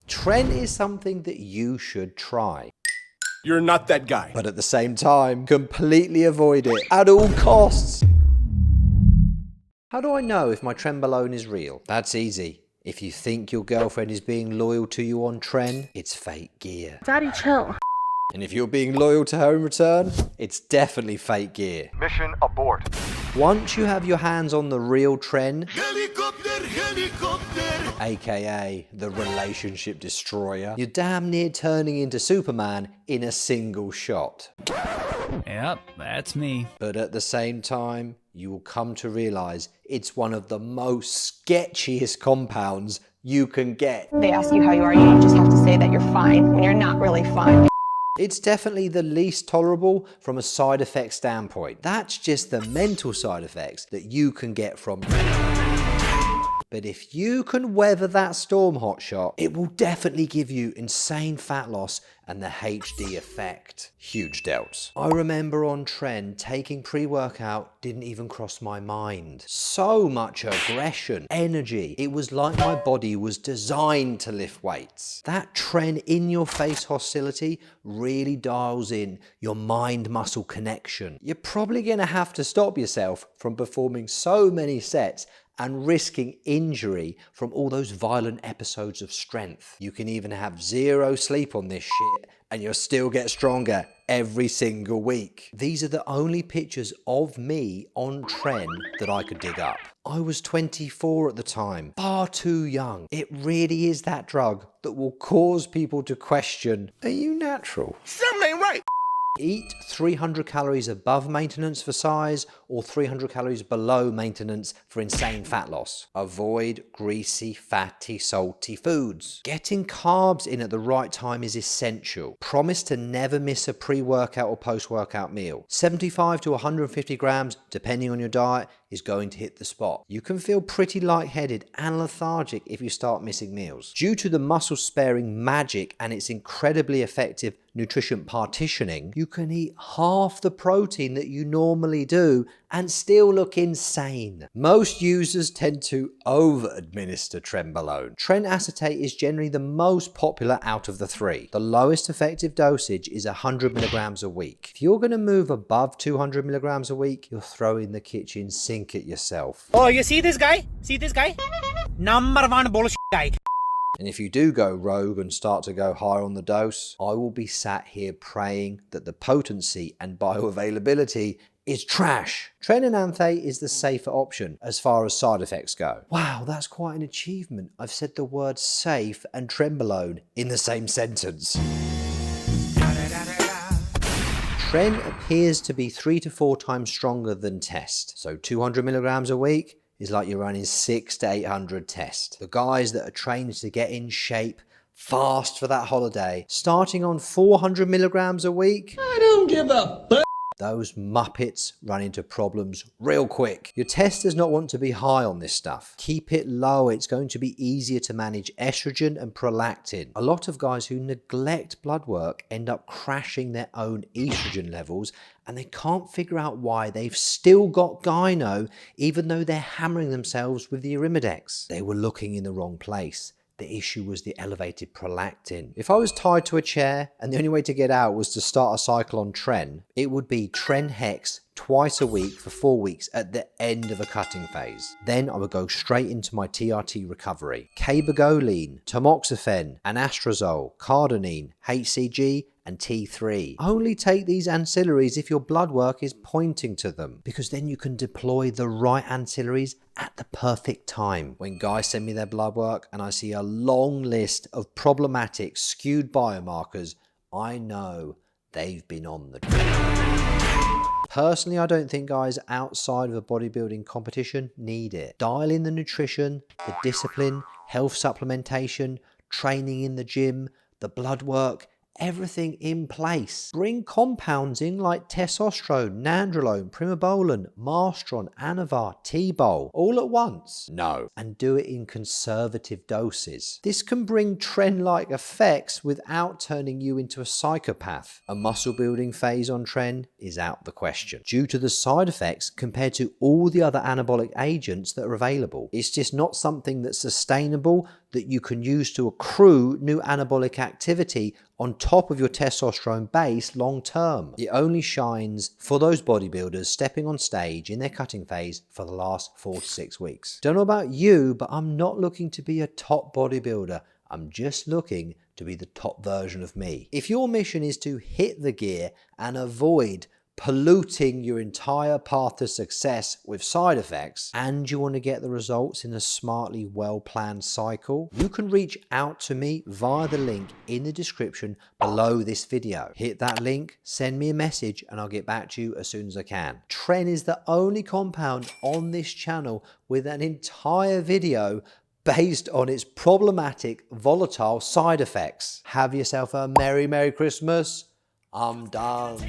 Tren is something that you should try. You're not that guy. But at the same time, completely avoid it at all costs. How do I know if my Trenbolone is real? That's easy. If you think your girlfriend is being loyal to you on Tren, it's fake gear. Daddy, chill. And if you're being loyal to her in return, it's definitely fake gear. Mission abort. Once you have your hands on the real Tren, aka the relationship destroyer, you're damn near turning into Superman in a single shot. Yep, that's me. But at the same time, you will come to realize it's one of the most sketchiest compounds you can get. They ask you how you are, you just have to say that you're fine when you're not really fine. It's definitely the least tolerable from a side effect standpoint. That's just the mental side effects that you can get from it. But if you can weather that storm, hotshot, it will definitely give you insane fat loss and the HD effect. Huge delts. I remember on Tren, taking pre-workout didn't even cross my mind. So much aggression, energy. It was like my body was designed to lift weights. That Tren in-your-face hostility really dials in your mind-muscle connection. You're probably gonna have to stop yourself from performing so many sets and risking injury from all those violent episodes of strength. You can even have zero sleep on this shit and you'll still get stronger every single week. These are the only pictures of me on Tren that I could dig up. I was 24 at the time, far too young. It really is that drug that will cause people to question, are you natural? Something ain't right. Eat 300 calories above maintenance for size or 300 calories below maintenance for insane fat loss. Avoid greasy, fatty, salty foods. Getting carbs in at the right time is essential. Promise to never miss a pre-workout or post-workout meal. 75 to 150 grams, depending on your diet, is going to hit the spot. You can feel pretty lightheaded and lethargic if you start missing meals. Due to the muscle sparing magic and its incredibly effective nutrition partitioning, you can eat half the protein that you normally do and still look insane. Most users tend to over-administer Trenbolone. Tren acetate is generally the most popular out of the three. The lowest effective dosage is 100 milligrams a week. If you're going to move above 200 milligrams a week, you're throwing the kitchen sink at yourself. Oh, you see this guy? See this guy? Number one bullshit guy. And if you do go rogue and start to go higher on the dose, I will be sat here praying that the potency and bioavailability is trash. Tren and Anthe is the safer option as far as side effects go. Wow, that's quite an achievement. I've said the word safe and Trenbolone in the same sentence. Tren appears to be 3 to 4 times stronger than test. So 200 milligrams a week is like you're running 600 to 800 test. The guys that are trained to get in shape fast for that holiday, starting on 400 milligrams a week. I don't give a fuck. Those muppets run into problems real quick. Your test does not want to be high on this stuff. Keep it low. It's going to be easier to manage estrogen and prolactin. A lot of guys who neglect blood work end up crashing their own estrogen levels and they can't figure out why they've still got gyno even though they're hammering themselves with the Arimidex. They were looking in the wrong place. The issue was the elevated prolactin. If I was tied to a chair and the only way to get out was to start a cycle on Tren, it would be Tren Hex twice a week for 4 weeks at the end of a cutting phase. Then I would go straight into my TRT recovery. Cabergoline, tamoxifen, anastrozole, cardanine, HCG, and T3. Only take these ancillaries if your blood work is pointing to them, because then you can deploy the right ancillaries at the perfect time. When guys send me their blood work and I see a long list of problematic skewed biomarkers, I know they've been on the Tren. Personally, I don't think guys outside of a bodybuilding competition need it. Dial in the nutrition, the discipline, health supplementation, training in the gym, the blood work, everything in place. Bring compounds in like testosterone, nandrolone, primobolan, marstron, anavar, T-bol, all at once. No. And do it in conservative doses. This can bring Tren-like effects without turning you into a psychopath. A muscle building phase on Tren is out the question due to the side effects compared to all the other anabolic agents that are available. It's just not something that's sustainable that you can use to accrue new anabolic activity on top of your testosterone base long term. It only shines for those bodybuilders stepping on stage in their cutting phase for the last 4 to 6 weeks. Don't know about you, but I'm not looking to be a top bodybuilder. I'm just looking to be the top version of me. If your mission is to hit the gear and avoid polluting your entire path to success with side effects, and you want to get the results in a smartly well-planned cycle, you can reach out to me via the link in the description below this video. Hit that link, send me a message, and I'll get back to you as soon as I can. Tren is the only compound on this channel with an entire video based on its problematic, volatile side effects. Have yourself a Merry Christmas. I'm done.